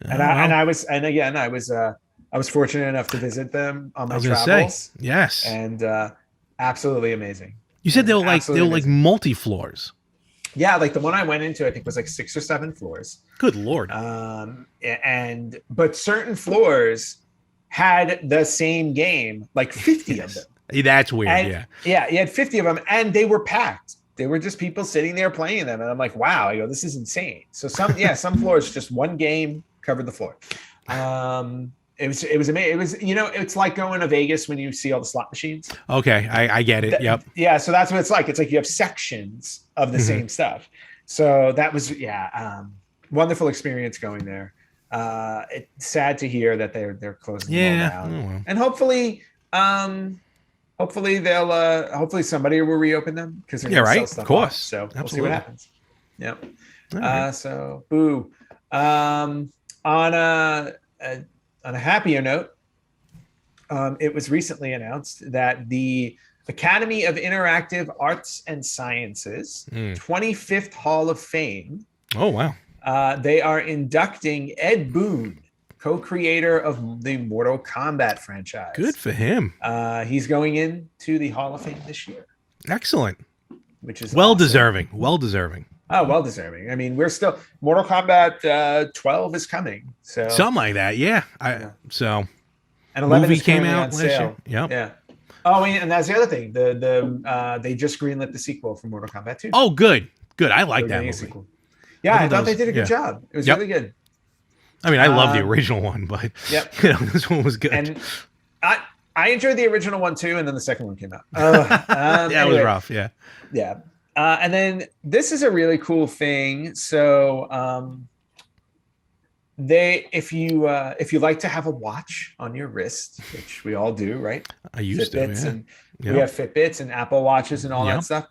Oh, well. I was fortunate enough to visit them on I my was going to travels, say, yes. and absolutely amazing. You said they were Absolutely like amazing. multi-floors. Yeah, like the one I went into, I think was like 6 or 7 floors. Good Lord. But certain floors had the same game, like 50 of them. That's weird. And, yeah. you had 50 of them, and they were packed. They were just people sitting there playing them, and I'm like, wow, this is insane. So some floors, just one game covered the floor. It was amazing. It was, it's like going to Vegas when you see all the slot machines. Okay, I get it. Yep. Yeah, so that's what it's like. It's like you have sections of the same stuff. So that was wonderful experience going there. It's sad to hear that they're closing them all down, Oh, well. and hopefully they'll hopefully somebody will reopen them because they're gonna sell stuff Of course. off. So we'll see Absolutely. what happens. Yep. All right. So boo. On a happier note, it was recently announced that the Academy of Interactive Arts and Sciences 25th Hall of Fame, Oh, wow. they are inducting Ed Boon, co-creator of the Mortal Kombat franchise. Good for him. He's going into the Hall of Fame this year, Excellent. which is Well awesome. deserving. Well deserving. Oh, well deserving. I mean, we're still Mortal Kombat 12 is coming, so Something like that. Yeah. So and 11 movie is came currently out on last sale. year. Yep. Yeah. Oh, and that's the other thing. They just greenlit the sequel for Mortal Kombat 2. Oh, good. Good. I like They're that getting a movie. sequel. Yeah, I thought they did a good yeah. job. It was Yep. really good. I mean, I love the original one, but Yep. this one was good. And I enjoyed the original one too, and then the second one came out. Yeah, it was Anyway, rough. Yeah. Yeah. And then this is a really cool thing. So if you like to have a watch on your wrist, which we all do, right? I used Fitbits to. Yeah. and we have Fitbits and Apple Watches and all Yep. that stuff.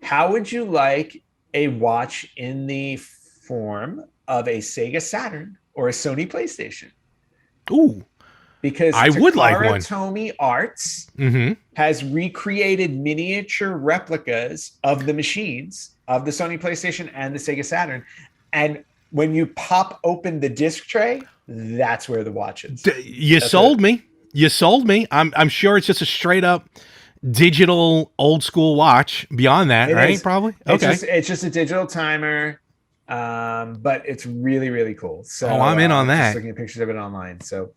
How would you like a watch in the form of a Sega Saturn or a Sony PlayStation. Ooh, Because I would like Takara one. Tomy Arts Mm-hmm. has recreated miniature replicas of the machines of the Sony PlayStation and the Sega Saturn. And when you pop open the disc tray, that's where the watch is. You That's sold me. You sold me. I'm sure it's just a straight up digital old school watch. Beyond that, It right? is. Probably. It's Okay. just a digital timer, but it's really really cool. So Oh, I'm in on just that. looking at pictures of it online. So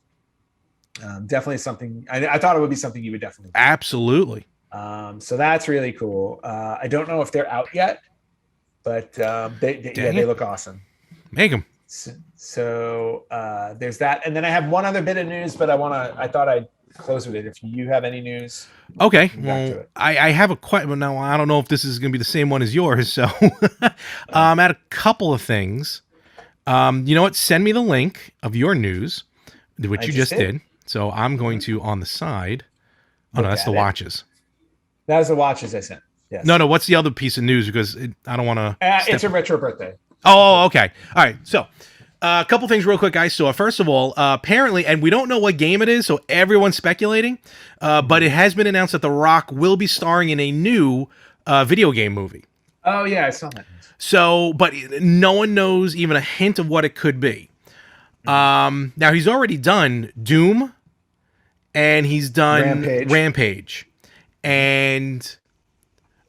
definitely something. I thought it would be something you would definitely. Absolutely. So that's really cool. I don't know if they're out yet, but they look awesome. Make them. So there's that, and then I have one other bit of news, but I thought I'd close with it. If you have any news, Okay. back to Well, it. I have a question. But now I don't know if this is going to be the same one as yours. So, I had a couple of things. You know what? Send me the link of your news, which I you just just did. did. So I'm going to on the side. Oh no, Look that's at the it. watches. That was the watches I sent. Yes. No, no. What's the other piece of news? Because I don't want to. It's a retro birthday. Oh, okay. All right. So, a couple things real quick, guys. So, first of all, apparently, and we don't know what game it is, so everyone's speculating, but it has been announced that The Rock will be starring in a new video game movie. Oh yeah, I saw that. So, but no one knows even a hint of what it could be. Now, he's already done Doom, and he's done Rampage. And,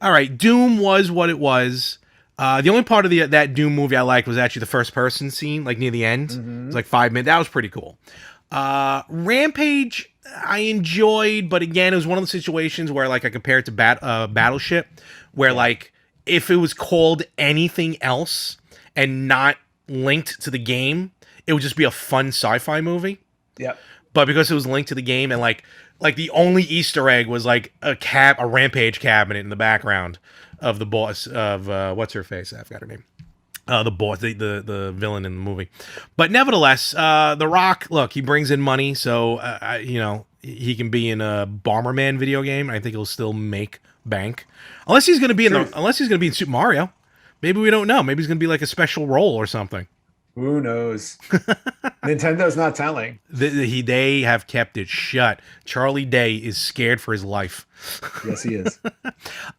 all right, Doom was what it was. The only part of that Doom movie I liked was actually the first person scene, like near the end. It was like 5 minutes. That was pretty cool. Rampage, I enjoyed, but again, it was one of the situations where like I compared it to Battleship, where like if it was called anything else and not linked to the game, it would just be a fun sci-fi movie. Yep. But because it was linked to the game and like the only Easter egg was like a Rampage cabinet in the background of the boss of what's her face? I forgot her name. The boss, the villain in the movie. But nevertheless, The Rock, look, he brings in money, so you know, he can be in a Bomberman video game. I think he'll still make bank, unless he's going to be in Super Mario. Maybe we don't know. Maybe he's going to be like a special role or something. Who knows? Nintendo's not telling. They have kept it shut. Charlie Day is scared for his life. Yes, he is.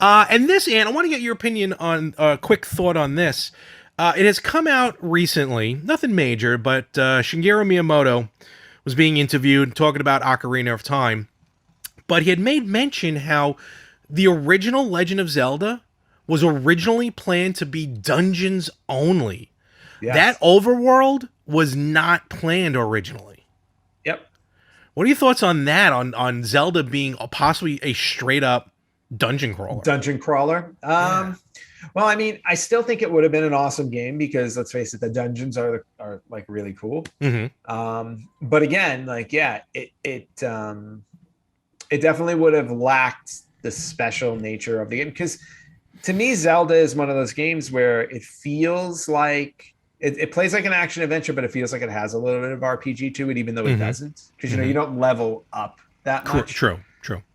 And this, Ann, I want to get your opinion on a quick thought on this. It has come out recently, nothing major, but Shigeru Miyamoto was being interviewed talking about Ocarina of Time. But he had made mention how the original Legend of Zelda was originally planned to be dungeons only. Yes. That overworld was not planned originally. Yep. What are your thoughts on that? On Zelda being possibly a straight up dungeon crawler? Dungeon crawler. Well, I mean, I still think it would have been an awesome game because let's face it, the dungeons are like really cool. But again, like it definitely would have lacked the special nature of the game because to me, Zelda is one of those games where it feels like it plays like an action adventure, but it feels like it has a little bit of RPG to it, even though it doesn't. Because you know you don't level up that much. True.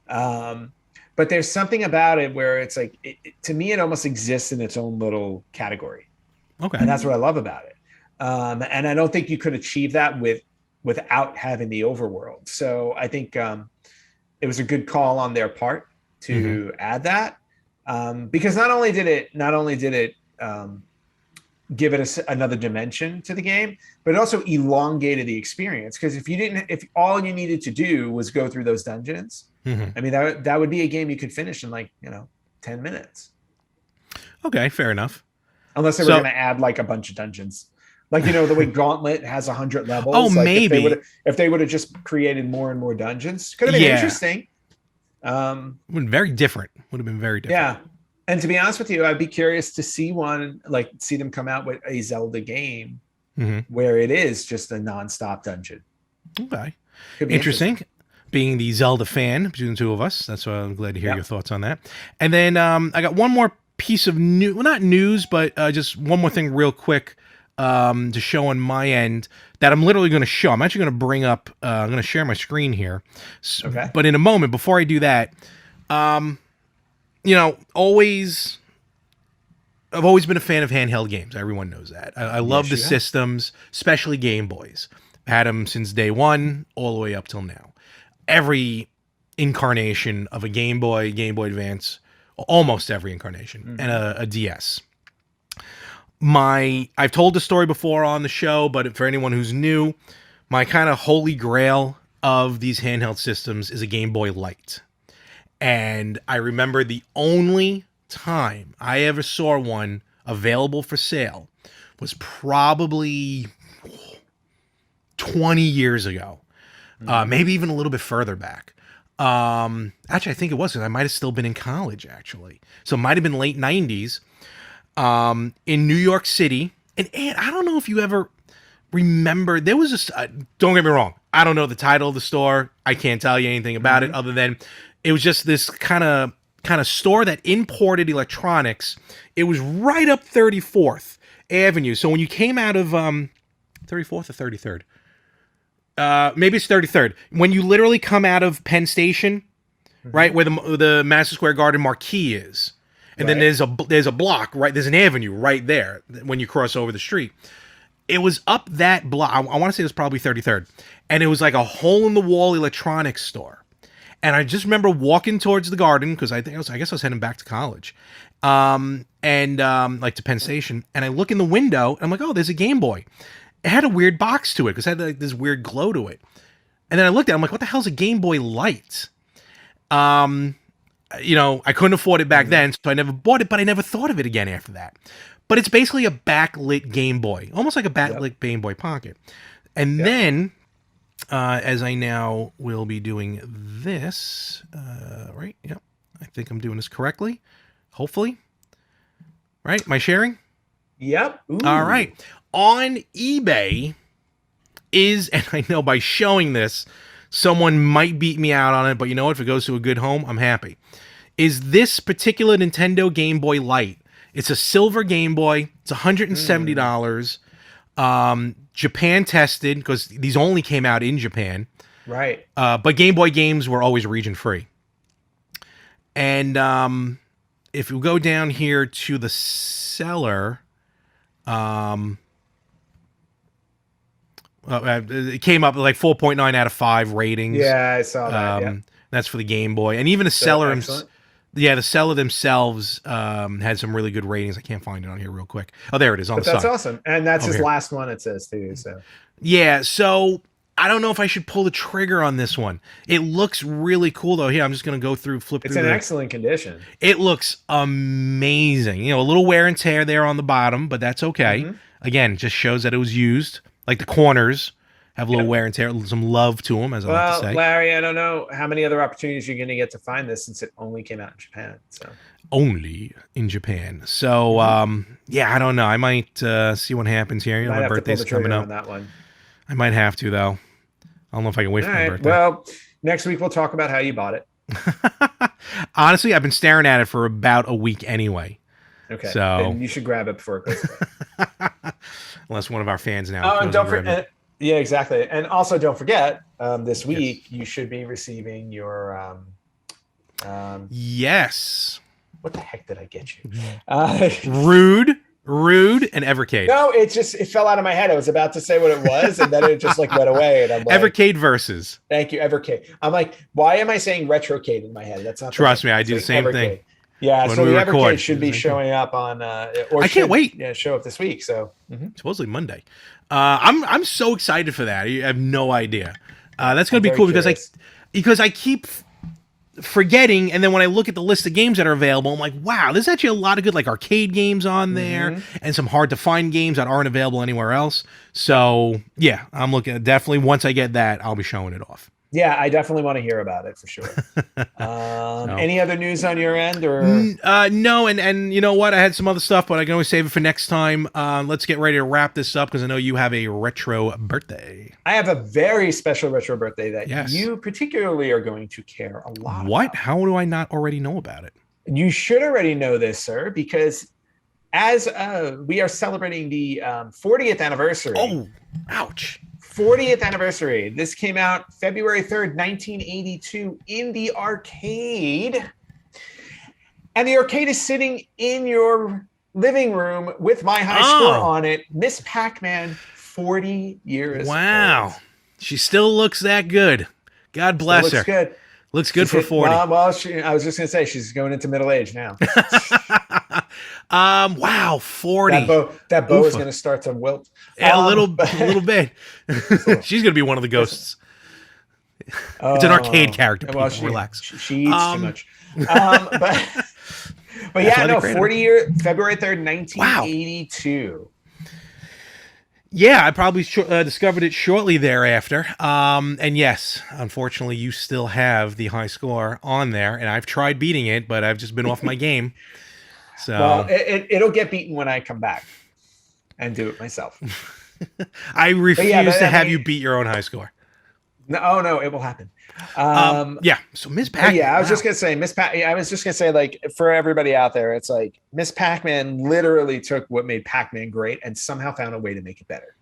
But there's something about it where it's like to me, it almost exists in its own little category. Okay, and that's what I love about it. And I don't think you could achieve that without having the overworld. So I think it was a good call on their part to add that. Because not only did it give it another dimension to the game, but it also elongated the experience. Because if all you needed to do was go through those dungeons, I mean that would be a game you could finish in 10 minutes. Okay, fair enough. Unless they were going to add like a bunch of dungeons, like the way Gauntlet has 100 levels. Oh, like maybe if they would have just created more and more dungeons, could have been interesting. Would have been very different. Yeah. And to be honest with you, I'd be curious to see them come out with a Zelda game where it is just a nonstop dungeon. Okay. Interesting. Being the Zelda fan between the two of us. That's why I'm glad to hear your thoughts on that. And then I got one more piece of news, well, not news, but just one more thing real quick to show on my end that I'm literally going to show. I'm actually going to bring up, I'm going to share my screen here. Okay. But in a moment, before I do that, always I've always been a fan of handheld games. Everyone knows that. I love Yes, the you have. systems, especially Game Boys. Had them since day one, all the way up till now. Every incarnation of a Game Boy Advance, almost every incarnation, and a DS. I've told the story before on the show, but for anyone who's new, my kind of holy grail of these handheld systems is a Game Boy Light. And I remember the only time I ever saw one available for sale was probably 20 years ago, maybe even a little bit further back. Actually, I think it was. I might have still been in college, actually. So it might have been late 90s in New York City. And I don't know if you ever remember, there was this, don't get me wrong, I don't know the title of the store. I can't tell you anything about it other than it was just this kind of store that imported electronics. It was right up 34th Avenue. So when you came out of 34th or 33rd, maybe it's 33rd. When you literally come out of Penn Station, right where the Madison Square Garden marquee is, and then there's a block, right? There's an avenue right there when you cross over the street. It was up that block. I want to say it was probably 33rd, and it was like a hole in the wall electronics store. And I just remember walking towards the garden because I guess I was heading back to college, and like to Penn Station. And I look in the window, and I'm like, oh, there's a Game Boy. It had a weird box to it because it had like this weird glow to it. And then I looked at it, I'm like, what the hell's a Game Boy Light? You know, I couldn't afford it back then, so I never bought it, but I never thought of it again after that. But it's basically a backlit Game Boy, almost like a backlit Game Boy Pocket. And then, as I now will be doing this, right? Yep, I think I'm doing this correctly. Hopefully. Right? Am I sharing? Yep. Ooh. All right. On eBay and I know by showing this, someone might beat me out on it, but you know what? If it goes to a good home, I'm happy. Is this particular Nintendo Game Boy Light? It's a silver Game Boy. It's $170. Japan tested because these only came out in Japan. Right. But Game Boy games were always region free. And if you go down here to the seller, it came up like 4.9 out of 5 ratings. Yeah, I saw that. That's for the Game Boy, and even the seller, the seller themselves had some really good ratings. I can't find it on here real quick. Oh, there it is on the side. That's awesome, and that's his last one. It says too. So yeah, so I don't know if I should pull the trigger on this one. It looks really cool though. Here, I'm just gonna flip through. It's in excellent condition. It looks amazing. You know, a little wear and tear there on the bottom, but that's okay. Again, just shows that it was used. Like the corners have a little wear and tear, some love to them, as I like to say. Larry, I don't know how many other opportunities you're going to get to find this since it only came out in Japan. So only in Japan. So yeah, I don't know. I might see what happens here. You know, my birthday's coming up. On that one. I might have to though. I don't know if I can wait for my birthday. Well, next week we'll talk about how you bought it. Honestly, I've been staring at it for about a week anyway. Okay, so then you should grab it before it goes away. Unless one of our fans now. Oh, and don't forget. Yeah, exactly. And also, don't forget, this week you should be receiving your. Yes. What the heck did I get you? Rude, and Evercade. No, it fell out of my head. I was about to say what it was, and then it just like went away. And I'm like, Evercade versus. Thank you, Evercade. I'm like, why am I saying Retrocade in my head? That's not. Trust me, I do the same thing. Yeah, so the Evercade should be showing up on. I can't wait. Yeah, show up this week. So supposedly Monday. I'm so excited for that. I have no idea. That's going to be cool because I keep forgetting, and then when I look at the list of games that are available, I'm like, wow, there's actually a lot of good like arcade games on there, and some hard to find games that aren't available anywhere else. So yeah, I'm looking at definitely once I get that, I'll be showing it off. Yeah, I definitely want to hear about it for sure. Any other news on your end, or no? And you know what? I had some other stuff, but I can always save it for next time. Let's get ready to wrap this up because I know you have a retro birthday. I have a very special retro birthday that you particularly are going to care a lot. What? About. How do I not already know about it? You should already know this, sir, because as we are celebrating the 40th anniversary. Oh, ouch. 40th anniversary. This came out February 3rd, 1982 in the arcade. And the arcade is sitting in your living room with my high score on it. Miss Pac-Man, 40 years Wow. old. She still looks that good. God bless Still looks her. good. Looks good for 40. Well, I was just gonna say she's going into middle age now. Wow, 40. That bow is Oofa. gonna start to wilt. A little bit. She's gonna be one of the ghosts. It's an arcade character. Well, People, relax. She eats too much. But yeah, no, 40 year February 3rd, 1982. Wow. Yeah, I probably discovered it shortly thereafter. And yes, unfortunately, you still have the high score on there, and I've tried beating it, but I've just been off my game. So, well, it'll get beaten when I come back and do it myself. I refuse to have you beat your own high score. No, it will happen. Yeah. So Miss Pac-Man. Yeah, I was just gonna say I was just gonna say, like, for everybody out there, it's like Miss Pac-Man literally took what made Pac-Man great and somehow found a way to make it better.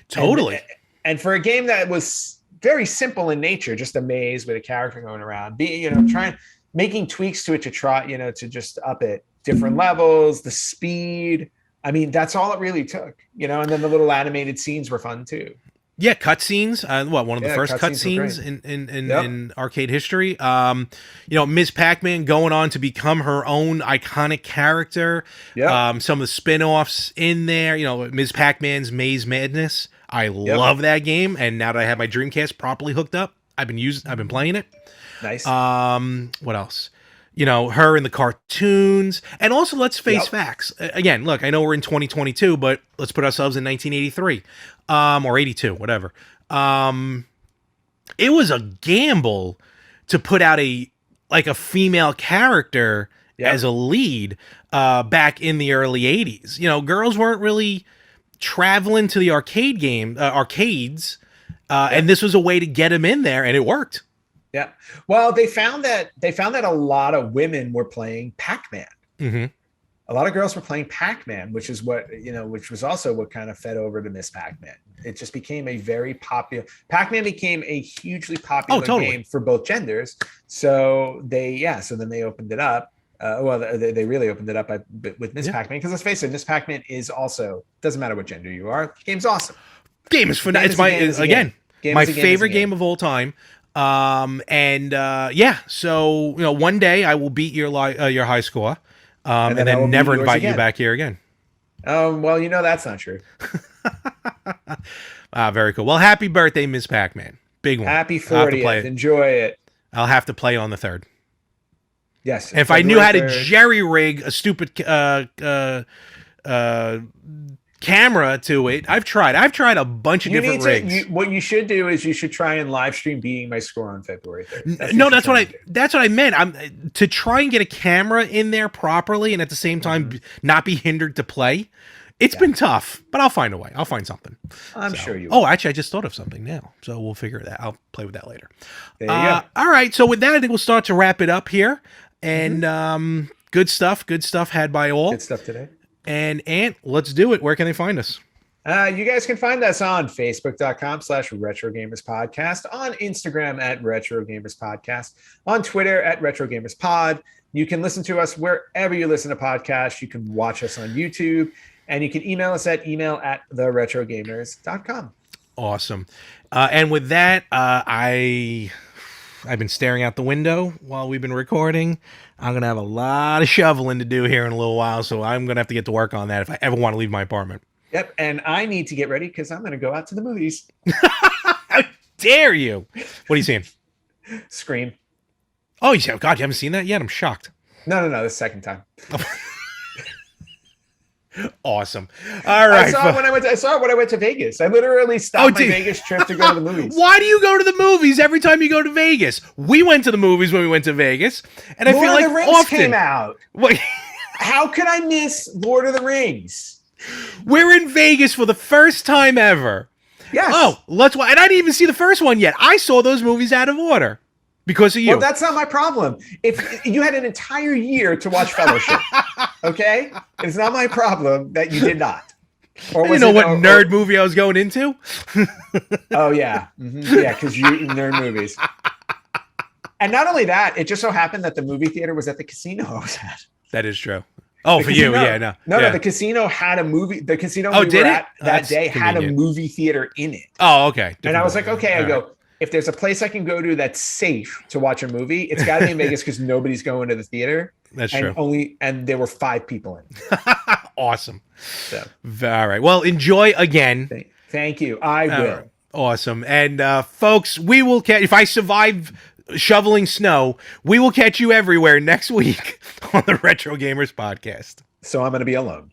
Totally. And for a game that was very simple in nature, just a maze with a character going around, making tweaks to it to try, to just up it, different levels, the speed. I mean, that's all it really took, and then the little animated scenes were fun too. Yeah, cutscenes. One of the first cutscenes in arcade history. Ms. Pac-Man going on to become her own iconic character. Yeah. Some of the spin-offs in there. Ms. Pac-Man's Maze Madness. I love that game, and now that I have my Dreamcast properly hooked up, I've been playing it. Nice. What else? Her in the cartoons, and also let's face facts. Again, look, I know we're in 2022, but let's put ourselves in 1983, or 82, whatever. It was a gamble to put out a female character as a lead, back in the early 80s. Girls weren't really traveling to the arcades, and this was a way to get them in there, and it worked. Yeah. Well, they found that a lot of women were playing Pac-Man. Mm-hmm. A lot of girls were playing Pac-Man, which was also what kind of fed over to Miss Pac-Man. It just became a very popular. Pac-Man became a hugely popular game for both genders. So then they opened it up. They really opened it up with Miss Pac-Man, because let's face it, Miss Pac-Man is also, doesn't matter what gender you are, the game's awesome. Game is phenomenal. It's my favorite game of all time. So one day I will beat your high score, and then never invite you back here again. Well, that's not true. Very cool. Well, happy birthday, Miss Pac-Man. Big one. Happy 40th. Enjoy it. I'll have to play on the 3rd. Yes. If I knew how to jerry rig a stupid camera to it. I've tried a bunch of different rigs. What you should do is you should try and live stream beating my score on February 3rd. That's what I meant. I'm to try and get a camera in there properly, and at the same time not be hindered to play. It's been tough, but I'll find a way. I'll find something. I'm sure you will. Oh, actually, I just thought of something now, so we'll figure that. I'll play with that later. There you go. All right, so with that, I think we'll start to wrap it up here. And good stuff had by all. Good stuff today. And Ant, let's do it. Where can they find us? You guys can find us on Facebook.com/RetroGamersPodcast, on Instagram @RetroGamersPodcast, on Twitter @RetroGamersPod. You can listen to us wherever you listen to podcasts. You can watch us on YouTube, and you can email us at email@theretrogamers.com. Awesome. And with that, I've been staring out the window while we've been recording. I'm going to have a lot of shoveling to do here in a little while, so I'm going to have to get to work on that if I ever want to leave my apartment. Yep, and I need to get ready because I'm going to go out to the movies. How dare you? What are you seeing? Scream. Oh, you said, God, you haven't seen that yet? I'm shocked. No, the second time. Awesome. All right. I saw it when I went to Vegas. I literally stopped my Vegas trip to go to the movies. Why do you go to the movies every time you go to Vegas? We went to the movies when we went to Vegas, and Lord I feel like of the Rings often came out. What? How could I miss Lord of the Rings? We're in Vegas for the first time ever. Yes. Oh, let's watch. And I didn't even see the first one yet. I saw those movies out of order because of you. Well, that's not my problem. If you had an entire year to watch Fellowship, okay, it's not my problem that you did not. Or I didn't know what nerd movie I was going into. Oh yeah, yeah, because you nerd movies. And not only that, it just so happened that the movie theater was at the casino I was at. That is true. Oh, The for you, casino- yeah, no. No, yeah. the casino had a movie. The casino Oh, we did were it? at that That's day had a convenient. movie theater in it. Oh, okay. And I was like, Different okay, I ballgame. go, if there's a place I can go to that's safe to watch a movie, it's got to be in Vegas because nobody's going to the theater. That's and true. And there were 5 people in. Awesome. So All right. Well, enjoy again. thank you. I will. Right. Awesome. And folks, we will catch, if I survive shoveling snow, we will catch you everywhere next week on the Retro Gamers Podcast. So I'm going to be alone.